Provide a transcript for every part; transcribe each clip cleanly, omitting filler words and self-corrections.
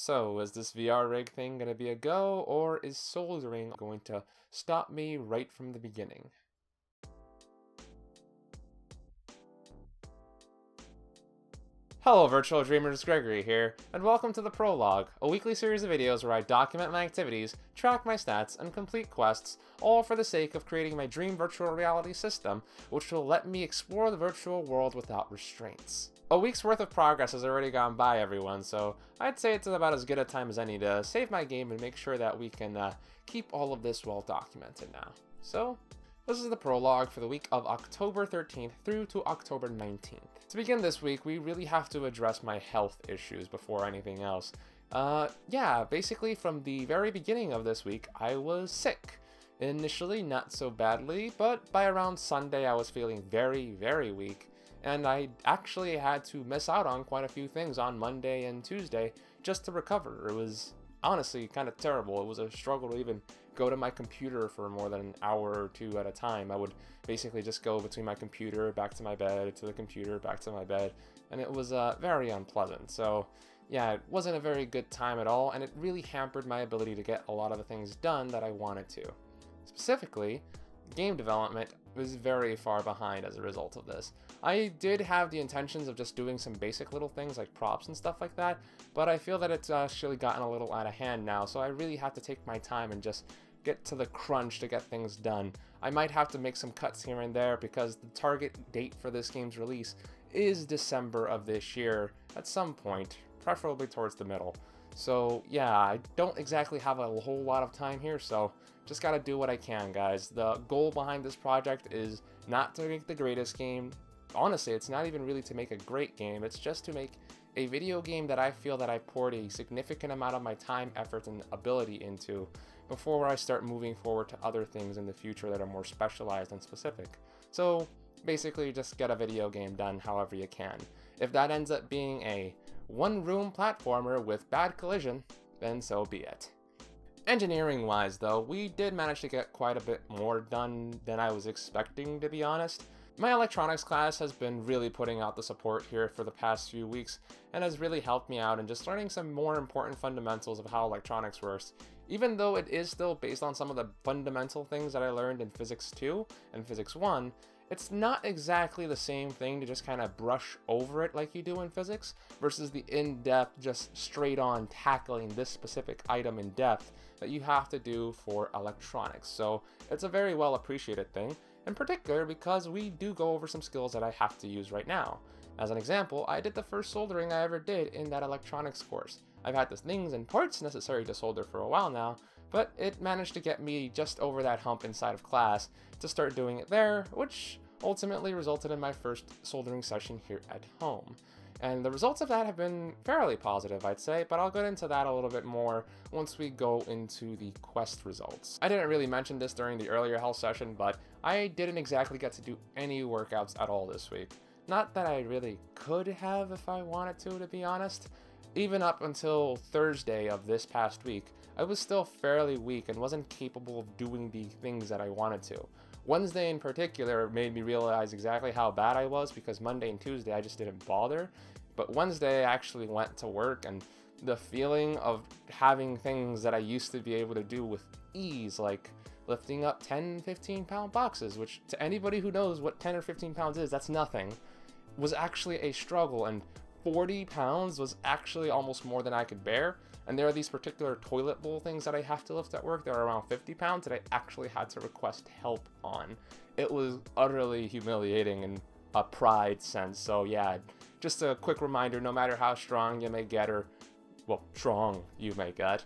So, is this VR rig thing gonna be a go, or is soldering going to stop me right from the beginning? Hello virtual dreamers, Gregory here, and welcome to the Prologue, a weekly series of videos where I document my activities, track my stats, and complete quests, all for the sake of creating my dream virtual reality system, which will let me explore the virtual world without restraints. A week's worth of progress has already gone by, everyone, so I'd say it's about as good a time as any to save my game and make sure that we can keep all of this well documented now. So, this is the prologue for the week of October 13th through to October 19th. To begin this week, we really have to address my health issues before anything else. Yeah, basically from the very beginning of this week, I was sick. Initially, not so badly, but by around Sunday, I was feeling very, very weak. And I actually had to miss out on quite a few things on Monday and Tuesday just to recover. It was honestly kind of terrible. It was a struggle to even go to my computer for more than an hour or two at a time. I would basically just go between my computer, back to my bed, to the computer, back to my bed, and it was very unpleasant. So yeah, it wasn't a very good time at all, and it really hampered my ability to get a lot of the things done that I wanted to. Specifically, game development was very far behind as a result of this. I did have the intentions of just doing some basic little things like props and stuff like that, but I feel that it's actually gotten a little out of hand now, so I really have to take my time and just get to the crunch to get things done. I might have to make some cuts here and there because the target date for this game's release is December of this year at some point, preferably towards the middle. So yeah, I don't exactly have a whole lot of time here, so just gotta do what I can, guys. The goal behind this project is not to make the greatest game. Honestly, it's not even really to make a great game, it's just to make a video game that I feel that I poured a significant amount of my time, effort, and ability into before I start moving forward to other things in the future that are more specialized and specific. So basically just get a video game done however you can. If that ends up being a one-room platformer with bad collision, then so be it. Engineering-wise though, we did manage to get quite a bit more done than I was expecting, to be honest. My electronics class has been really putting out the support here for the past few weeks and has really helped me out in just learning some more important fundamentals of how electronics works. Even though it is still based on some of the fundamental things that I learned in Physics 2 and Physics 1, it's not exactly the same thing to just kind of brush over it like you do in physics versus the in-depth, just straight-on tackling this specific item in depth that you have to do for electronics. So it's a very well appreciated thing, in particular because we do go over some skills that I have to use right now. As an example, I did the first soldering I ever did in that electronics course. I've had the things and parts necessary to solder for a while now, but it managed to get me just over that hump inside of class to start doing it there, which ultimately resulted in my first soldering session here at home. And the results of that have been fairly positive, I'd say, but I'll get into that a little bit more once we go into the quest results. I didn't really mention this during the earlier health session, but I didn't exactly get to do any workouts at all this week. Not that I really could have if I wanted to be honest. Even up until Thursday of this past week, I was still fairly weak and wasn't capable of doing the things that I wanted to. Wednesday in particular made me realize exactly how bad I was because Monday and Tuesday I just didn't bother. But Wednesday I actually went to work and the feeling of having things that I used to be able to do with ease, like lifting up 10-15 pound boxes, which to anybody who knows what 10 or 15 pounds is, that's nothing, was actually a struggle, and 40 pounds was actually almost more than I could bear. And there are these particular toilet bowl things that I have to lift at work that are around 50 pounds that I actually had to request help on. It was utterly humiliating in a pride sense. So yeah, just a quick reminder, no matter how strong you may get, or well, strong you may get,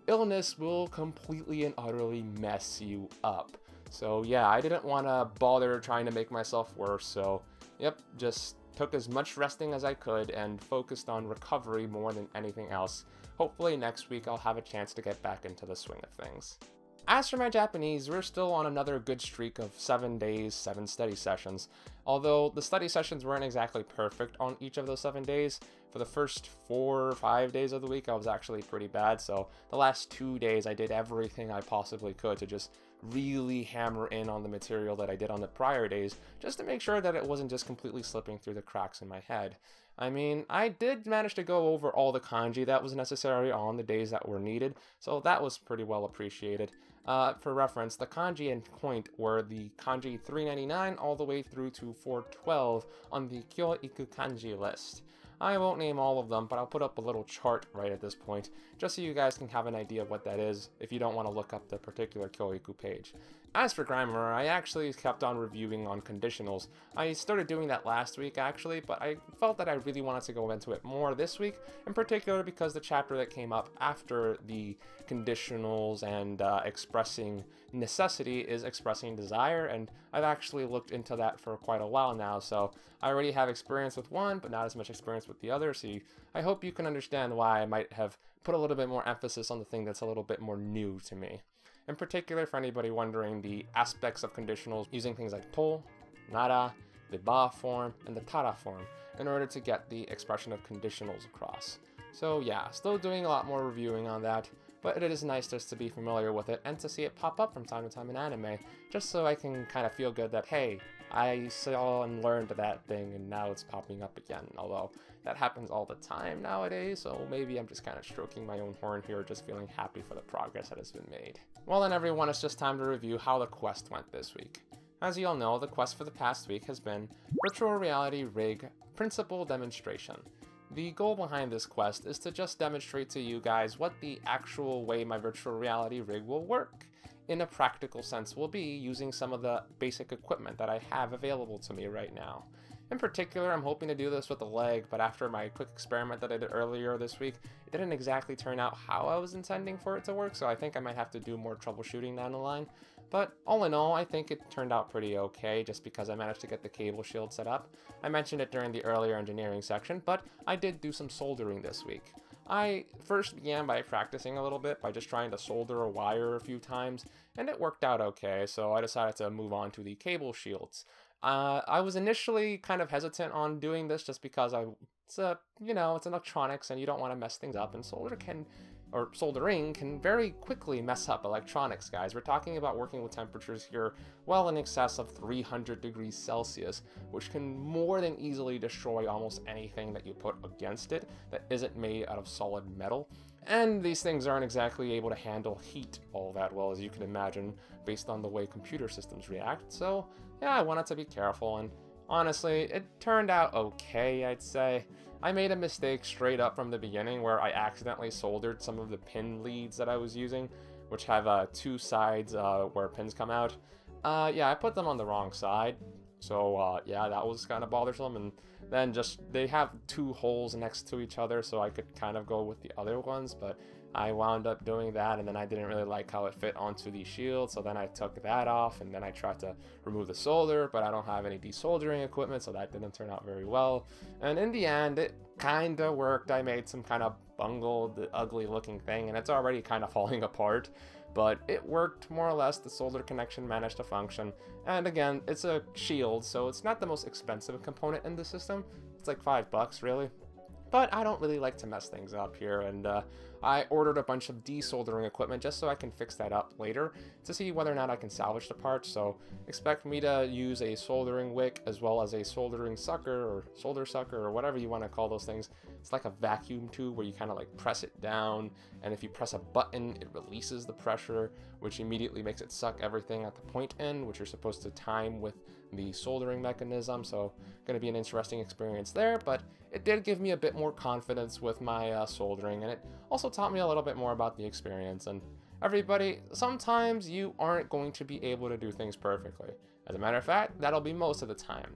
illness will completely and utterly mess you up. So yeah, I didn't want to bother trying to make myself worse, so yep, just took as much resting as I could and focused on recovery more than anything else. Hopefully next week I'll have a chance to get back into the swing of things. As for my Japanese, we're still on another good streak of 7 days, 7 study sessions. Although the study sessions weren't exactly perfect on each of those 7 days. For the first 4 or 5 days of the week I was actually pretty bad, so the last 2 days I did everything I possibly could to just really hammer in on the material that I did on the prior days, just to make sure that it wasn't just completely slipping through the cracks in my head. I mean, I did manage to go over all the kanji that was necessary on the days that were needed, so that was pretty well appreciated. For reference, the kanji in point were the kanji 399 all the way through to 412 on the Kyoiku kanji list. I won't name all of them, but I'll put up a little chart right at this point, just so you guys can have an idea of what that is if you don't want to look up the particular Kyoiku page. As for grammar, I actually kept on reviewing on conditionals. I started doing that last week actually, but I felt that I really wanted to go into it more this week, in particular because the chapter that came up after the conditionals and expressing necessity is expressing desire, and I've actually looked into that for quite a while now, so I already have experience with one, but not as much experience with the other, so I hope you can understand why I might have put a little bit more emphasis on the thing that's a little bit more new to me. In particular, for anybody wondering the aspects of conditionals using things like to, nara, the ba form, and the tara form in order to get the expression of conditionals across. So yeah, still doing a lot more reviewing on that, but it is nice just to be familiar with it and to see it pop up from time to time in anime, just so I can kind of feel good that, hey, I saw and learned that thing and now it's popping up again, although that happens all the time nowadays, so maybe I'm just kind of stroking my own horn here, just feeling happy for the progress that has been made. Well then everyone, it's just time to review how the quest went this week. As you all know, the quest for the past week has been Virtual Reality Rig Principle Demonstration. The goal behind this quest is to just demonstrate to you guys what the actual way my virtual reality rig will work in a practical sense will be using some of the basic equipment that I have available to me right now. In particular, I'm hoping to do this with a leg, but after my quick experiment that I did earlier this week, it didn't exactly turn out how I was intending for it to work, so I think I might have to do more troubleshooting down the line. But all in all, I think it turned out pretty okay, just because I managed to get the cable shield set up. I mentioned it during the earlier engineering section, but I did do some soldering this week. I first began by practicing a little bit by just trying to solder a wire a few times, and it worked out okay, so I decided to move on to the cable shields. I was initially kind of hesitant on doing this just because it's electronics and you don't want to mess things up, and soldering can very quickly mess up electronics, guys. We're talking about working with temperatures here well in excess of 300 degrees Celsius, which can more than easily destroy almost anything that you put against it that isn't made out of solid metal. And these things aren't exactly able to handle heat all that well, as you can imagine, based on the way computer systems react. So yeah, I wanted to be careful, and honestly, it turned out okay, I'd say. I made a mistake straight up from the beginning where I accidentally soldered some of the pin leads that I was using, which have two sides where pins come out. Yeah, I put them on the wrong side, so yeah, that was kind of bothersome. And then they have two holes next to each other, so I could kind of go with the other ones, but I wound up doing that, and then I didn't really like how it fit onto the shield, so then I took that off, and then I tried to remove the solder, but I don't have any desoldering equipment, so that didn't turn out very well. And in the end, it kind of worked. I made some kind of bungled, ugly looking thing, and it's already kind of falling apart, but it worked more or less. The solder connection managed to function, and again, it's a shield, so it's not the most expensive component in the system. It's like $5 really. But I don't really like to mess things up here, and I ordered a bunch of desoldering equipment just so I can fix that up later to see whether or not I can salvage the parts. So expect me to use a soldering wick as well as a soldering sucker or solder sucker or whatever you want to call those things. It's like a vacuum tube where you kind of like press it down, and if you press a button, it releases the pressure, which immediately makes it suck everything at the point end, which you're supposed to time with the soldering mechanism. So going to be an interesting experience there, but it did give me a bit more confidence with my soldering, and it also taught me a little bit more about the experience. And everybody, sometimes you aren't going to be able to do things perfectly. As a matter of fact, that'll be most of the time,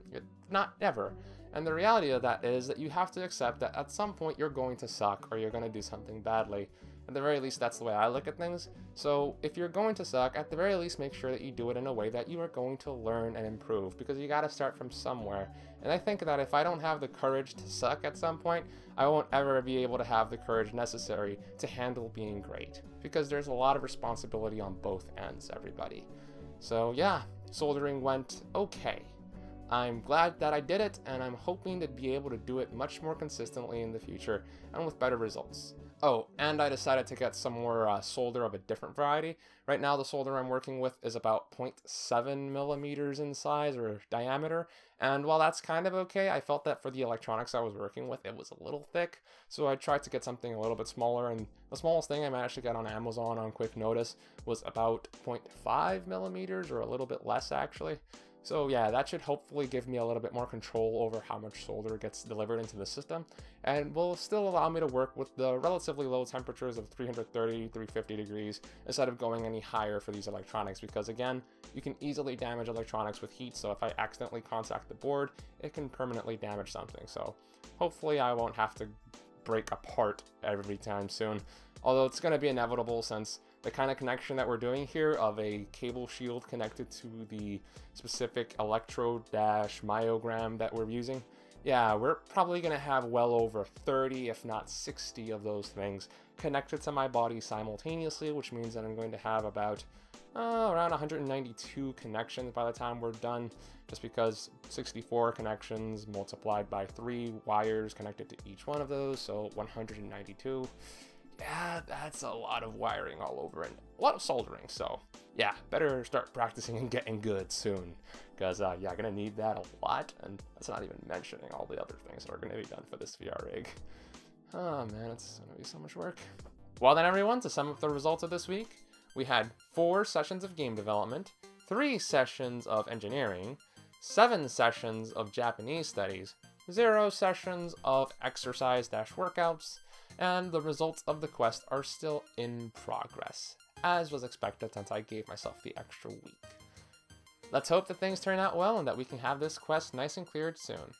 not ever. And the reality of that is that you have to accept that at some point you're going to suck or you're going to do something badly. At the very least, that's the way I look at things. So if you're going to suck, at the very least make sure that you do it in a way that you are going to learn and improve, because you got to start from somewhere. And I think that if I don't have the courage to suck at some point, I won't ever be able to have the courage necessary to handle being great, because there's a lot of responsibility on both ends, everybody. So yeah, soldering went okay. I'm glad that I did it, and I'm hoping to be able to do it much more consistently in the future and with better results. Oh, and I decided to get some more solder of a different variety. Right now the solder I'm working with is about 0.7 millimeters in size or diameter, and while that's kind of okay, I felt that for the electronics I was working with, it was a little thick, so I tried to get something a little bit smaller, and the smallest thing I managed to get on Amazon on quick notice was about 0.5 millimeters, or a little bit less actually. So yeah, that should hopefully give me a little bit more control over how much solder gets delivered into the system, and will still allow me to work with the relatively low temperatures of 330, 350 degrees instead of going any higher for these electronics, because again, you can easily damage electronics with heat, so if I accidentally contact the board, it can permanently damage something. So hopefully I won't have to break apart every time soon, although it's going to be inevitable since the kind of connection that we're doing here of a cable shield connected to the specific electrode-myogram that we're using. Yeah, we're probably going to have well over 30, if not 60 of those things connected to my body simultaneously, which means that I'm going to have about around 192 connections by the time we're done, just because 64 connections multiplied by 3 wires connected to each one of those, so 192. Yeah, that's a lot of wiring all over and a lot of soldering, so yeah, better start practicing and getting good soon, because yeah, I'm gonna need that a lot, and that's not even mentioning all the other things that are gonna be done for this VR rig. Oh man, it's gonna be so much work. Well then everyone, to sum up the results of this week, we had 4 sessions of game development, 3 sessions of engineering, 7 sessions of Japanese studies, 0 sessions of exercise-workouts, and the results of the quest are still in progress, as was expected since I gave myself the extra week. Let's hope that things turn out well and that we can have this quest nice and cleared soon.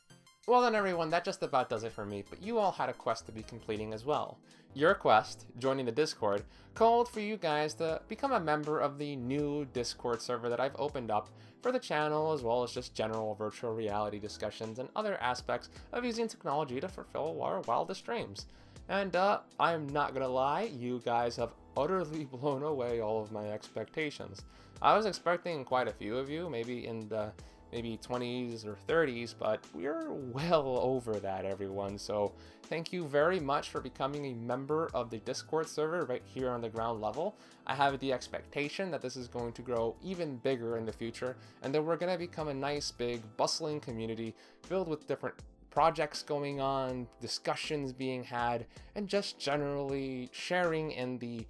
Well then everyone, that just about does it for me, but you all had a quest to be completing as well. Your quest, joining the Discord, called for you guys to become a member of the new Discord server that I've opened up for the channel, as well as just general virtual reality discussions and other aspects of using technology to fulfill our wildest dreams. And I'm not gonna lie, you guys have utterly blown away all of my expectations. I was expecting quite a few of you, maybe in the maybe 20s or 30s, but we're well over that, everyone. So thank you very much for becoming a member of the Discord server right here on the ground level. I have the expectation that this is going to grow even bigger in the future, and that we're gonna become a nice, big, bustling community filled with different projects going on, discussions being had, and just generally sharing in the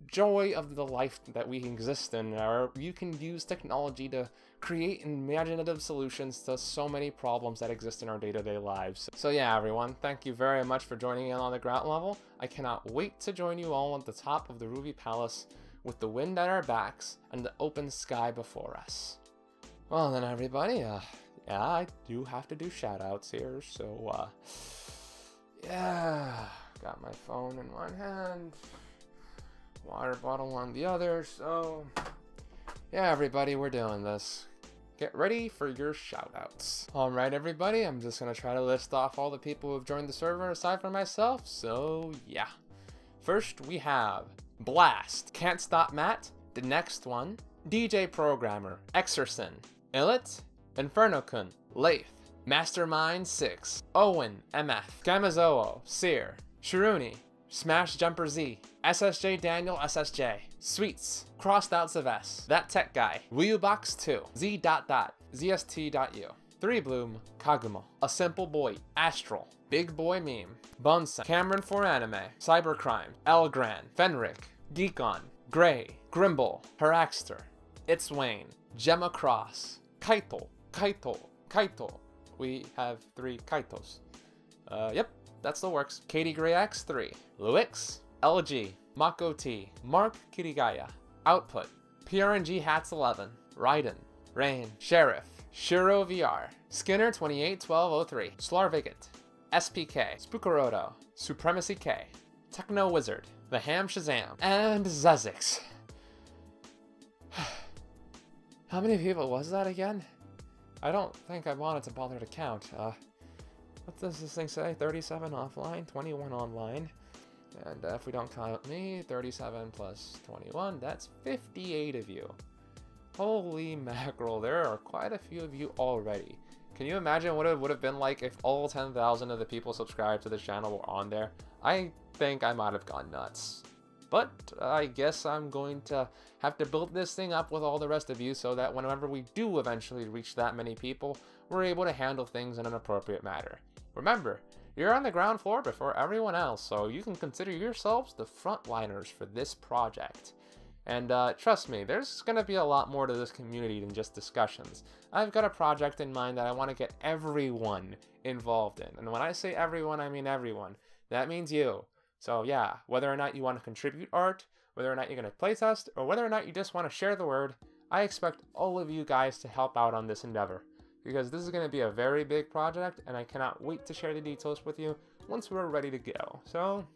joy of the life that we exist in, or you can use technology to create imaginative solutions to so many problems that exist in our day-to-day lives. So yeah, everyone, thank you very much for joining in on the ground level. I cannot wait to join you all at the top of the Ruby Palace with the wind at our backs and the open sky before us. Well then, everybody, yeah, I do have to do shout-outs here, so yeah, got my phone in one hand, water bottle on the other, so yeah, everybody, we're doing this. Get ready for your shoutouts. Alright, everybody, I'm just gonna try to list off all the people who have joined the server aside from myself, so yeah. First, we have Blast, Can't Stop Matt, The Next One, DJ Programmer, Exerson, Illit, Inferno-kun, Laith, Mastermind 6, Owen, MF, Gamazoo, Seer, Shiruni, Smash Jumper Z, SSJ Daniel SSJ, Sweets, Crossed Out Savess, That Tech Guy, Wuyubox 2, Z. ZST.U, 3 Bloom, Kagumo, A Simple Boy, Astral, Big Boy Meme, Bunsen, Cameron 4 Anime, Cybercrime, Elgran, Fenric, Geekon, Gray, Grimble, Haraxter, It's Wayne, Gemma Cross, Kaito, we have 3 Kaitos. Yep, that's the works. Katie Gray X3, Luix, LG, Mako T, Mark Kirigaya, Output, PRNG Hats 11, Raiden, Rain, Sheriff, Shiro VR, Skinner 281203, Slarvigate, SPK, Spookaroto, Supremacy K, Techno Wizard, The Ham Shazam, and Zezix. How many people was that again? I don't think I wanted to bother to count. What does this thing say? 37 offline, 21 online. And if we don't count me, 37 plus 21, that's 58 of you. Holy mackerel, there are quite a few of you already. Can you imagine what it would have been like if all 10,000 of the people subscribed to this channel were on there? I think I might have gone nuts. But I guess I'm going to have to build this thing up with all the rest of you so that whenever we do eventually reach that many people, we're able to handle things in an appropriate manner. Remember, you're on the ground floor before everyone else, so you can consider yourselves the frontliners for this project. And trust me, there's going to be a lot more to this community than just discussions. I've got a project in mind that I want to get everyone involved in. And when I say everyone, I mean everyone. That means you. So yeah, whether or not you want to contribute art, whether or not you're going to playtest, or whether or not you just want to share the word, I expect all of you guys to help out on this endeavor. Because this is going to be a very big project, and I cannot wait to share the details with you once we're ready to go. So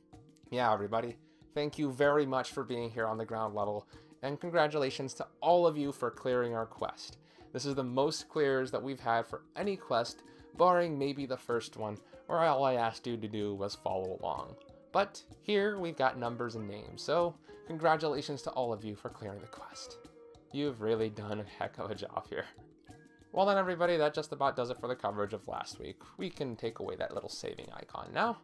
yeah, everybody, thank you very much for being here on the ground level, and congratulations to all of you for clearing our quest. This is the most clears that we've had for any quest, barring maybe the first one, where all I asked you to do was follow along. But here we've got numbers and names, so congratulations to all of you for clearing the quest. You've really done a heck of a job here. Well then everybody, that just about does it for the coverage of last week. We can take away that little saving icon now.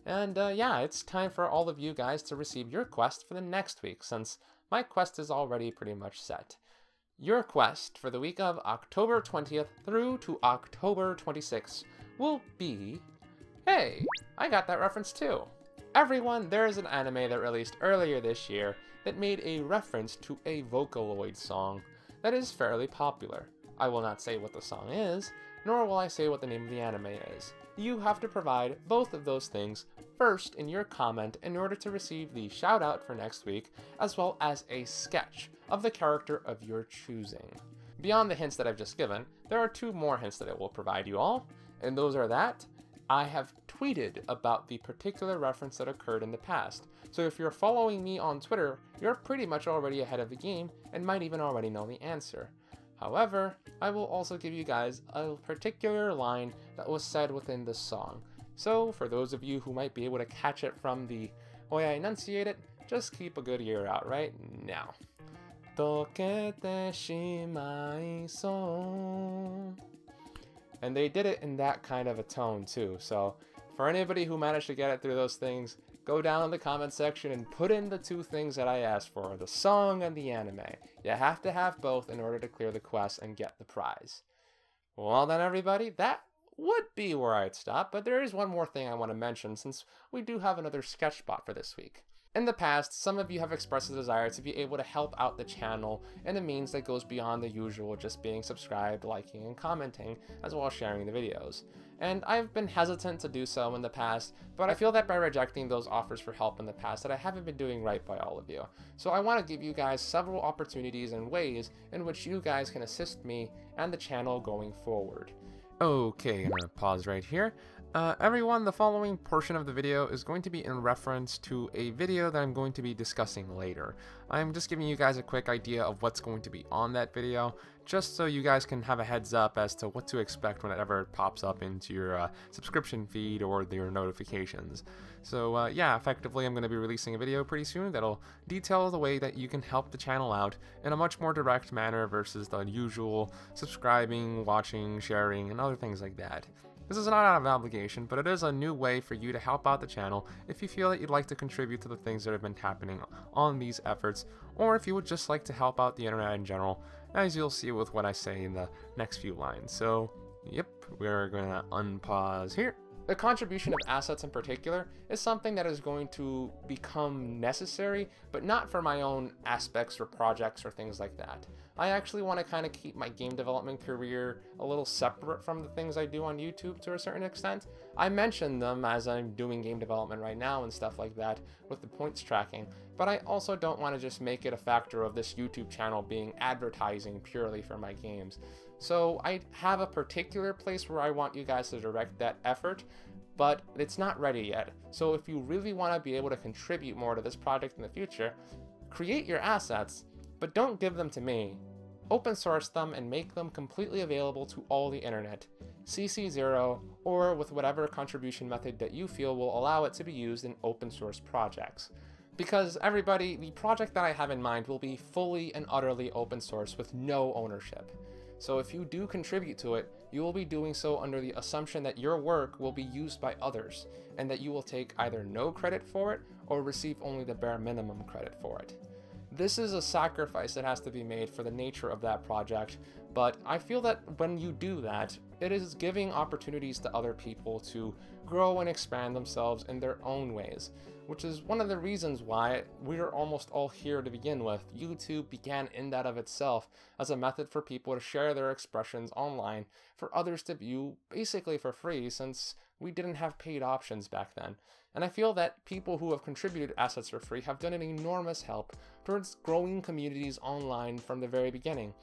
And yeah, it's time for all of you guys to receive your quest for the next week, since my quest is already pretty much set. Your quest for the week of October 20th through to October 26th will be... Hey, I got that reference too. Everyone, there is an anime that released earlier this year that made a reference to a Vocaloid song that is fairly popular. I will not say what the song is, nor will I say what the name of the anime is. You have to provide both of those things first in your comment in order to receive the shout out for next week, as well as a sketch of the character of your choosing. Beyond the hints that I've just given, there are 2 more hints that I will provide you all, and those are that I have tweeted about the particular reference that occurred in the past. So if you're following me on Twitter, you're pretty much already ahead of the game and might even already know the answer. However, I will also give you guys a particular line that was said within the song. So for those of you who might be able to catch it from the way I enunciate it, just keep a good ear out right now. Tokete shimai so. And they did it in that kind of a tone too, so for anybody who managed to get it through those things, go down in the comment section and put in the 2 things that I asked for, the song and the anime. You have to have both in order to clear the quest and get the prize. Well then everybody, that would be where I'd stop, but there is one more thing I want to mention since we do have another sketch spot for this week. In the past, some of you have expressed a desire to be able to help out the channel in a means that goes beyond the usual just being subscribed, liking, and commenting, as well as sharing the videos. And I've been hesitant to do so in the past, but I feel that by rejecting those offers for help in the past that I haven't been doing right by all of you. So I want to give you guys several opportunities and ways in which you guys can assist me and the channel going forward. Okay, I'm gonna pause right here. Everyone, the following portion of the video is going to be in reference to a video that I'm going to be discussing later. I'm just giving you guys a quick idea of what's going to be on that video, just so you guys can have a heads up as to what to expect whenever it pops up into your subscription feed or your notifications. So yeah, effectively I'm going to be releasing a video pretty soon that'll detail the way that you can help the channel out in a much more direct manner versus the usual subscribing, watching, sharing, and other things like that. This is not out of obligation, but it is a new way for you to help out the channel if you feel that you'd like to contribute to the things that have been happening on these efforts, or if you would just like to help out the internet in general, as you'll see with what I say in the next few lines. So, yep, we're going to unpause here. The contribution of assets in particular is something that is going to become necessary, but not for my own aspects or projects or things like that. I actually want to kind of keep my game development career a little separate from the things I do on YouTube to a certain extent. I mention them as I'm doing game development right now and stuff like that with the points tracking, but I also don't want to just make it a factor of this YouTube channel being advertising purely for my games. So I have a particular place where I want you guys to direct that effort, but it's not ready yet. So if you really want to be able to contribute more to this project in the future, create your assets, but don't give them to me. Open source them and make them completely available to all the internet, CC0, or with whatever contribution method that you feel will allow it to be used in open source projects. Because everybody, the project that I have in mind will be fully and utterly open source with no ownership. So if you do contribute to it, you will be doing so under the assumption that your work will be used by others, and that you will take either no credit for it or receive only the bare minimum credit for it. This is a sacrifice that has to be made for the nature of that project, but I feel that when you do that, it is giving opportunities to other people to grow and expand themselves in their own ways, which is one of the reasons why we're almost all here to begin with. YouTube began in that of itself as a method for people to share their expressions online for others to view basically for free, since we didn't have paid options back then. And I feel that people who have contributed assets for free have done an enormous help towards growing communities online from the very beginning.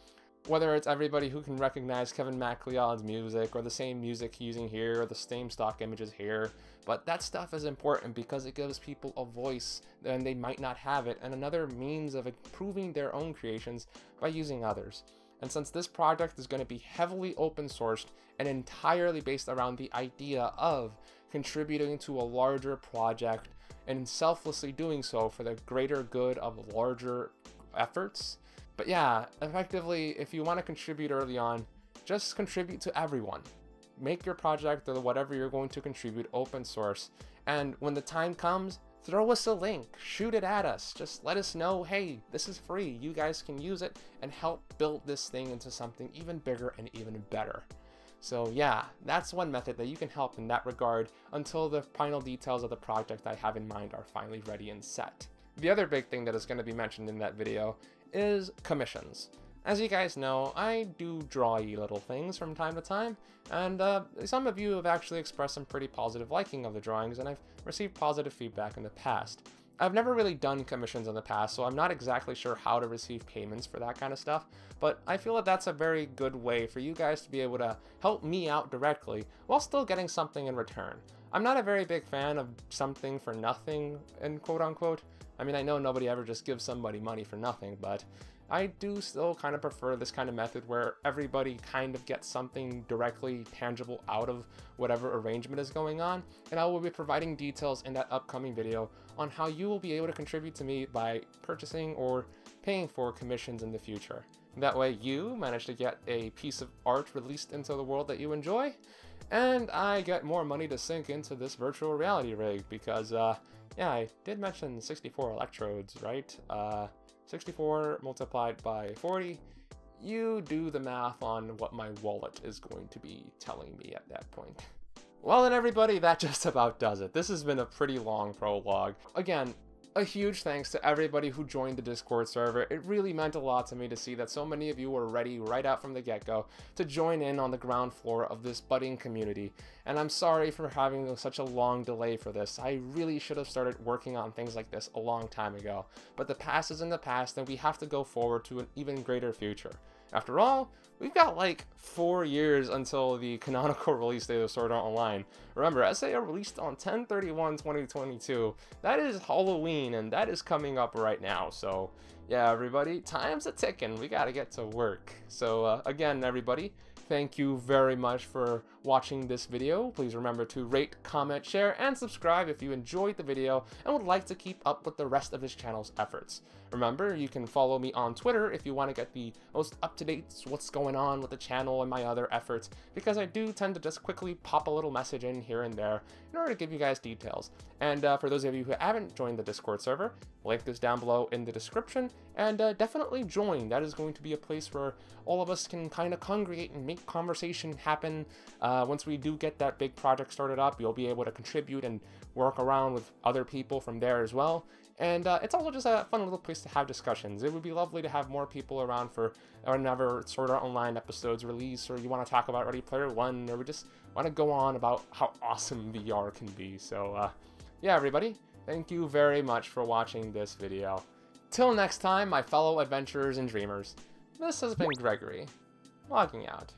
Whether it's everybody who can recognize Kevin MacLeod's music, or the same music he's using here, or the same stock images here, but that stuff is important because it gives people a voice and they might not have it, and another means of improving their own creations by using others. And since this project is going to be heavily open sourced and entirely based around the idea of contributing to a larger project and selflessly doing so for the greater good of larger efforts. But yeah, effectively, if you want to contribute early on, just contribute to everyone. Make your project or whatever you're going to contribute open source, and when the time comes, throw us a link, shoot it at us, just let us know, hey, this is free, you guys can use it, and help build this thing into something even bigger and even better. So yeah, that's one method that you can help in that regard until the final details of the project I have in mind are finally ready and set. The other big thing that is going to be mentioned in that video is commissions. As you guys know, I do drawy little things from time to time, and some of you have actually expressed some pretty positive liking of the drawings, and I've received positive feedback in the past. I've never really done commissions in the past, so I'm not exactly sure how to receive payments for that kind of stuff, but I feel that that's a very good way for you guys to be able to help me out directly while still getting something in return. I'm not a very big fan of something for nothing, and quote unquote. I mean, I know nobody ever just gives somebody money for nothing, but I do still kind of prefer this kind of method where everybody kind of gets something directly tangible out of whatever arrangement is going on, and I will be providing details in that upcoming video on how you will be able to contribute to me by purchasing or paying for commissions in the future. That way you manage to get a piece of art released into the world that you enjoy, and I get more money to sink into this virtual reality rig because, yeah, I did mention 64 electrodes, right? 64 multiplied by 40, you do the math on what my wallet is going to be telling me at that point. Well then everybody, that just about does it. This has been a pretty long prologue. Again, a huge thanks to everybody who joined the Discord server. It really meant a lot to me to see that so many of you were ready right out from the get-go to join in on the ground floor of this budding community. And I'm sorry for having such a long delay for this. I really should have started working on things like this a long time ago. But the past is in the past, and we have to go forward to an even greater future. After all, we've got like 4 years until the canonical release date of Sword Art Online. Remember, SAO released on 10/31/2022. That is Halloween, and that is coming up right now. So yeah, everybody, time's a ticking. We gotta get to work. So again, everybody, thank you very much for watching this video. Please remember to rate, comment, share, and subscribe if you enjoyed the video and would like to keep up with the rest of this channel's efforts. Remember, you can follow me on Twitter if you want to get the most up-to-date what's going on with the channel and my other efforts, because I do tend to just quickly pop a little message in here and there in order to give you guys details. And for those of you who haven't joined the Discord server, link is down below in the description, and definitely join. That is going to be a place where all of us can kind of congregate and make conversation happen. Once we do get that big project started up, you'll be able to contribute and work around with other people from there as well. And it's also just a fun little place to have discussions. It would be lovely to have more people around for whenever Sword Art Online episodes release, or you want to talk about Ready Player One, or we just want to go on about how awesome VR can be. So yeah, everybody, thank you very much for watching this video. Till next time, my fellow adventurers and dreamers, this has been Gregory, logging out.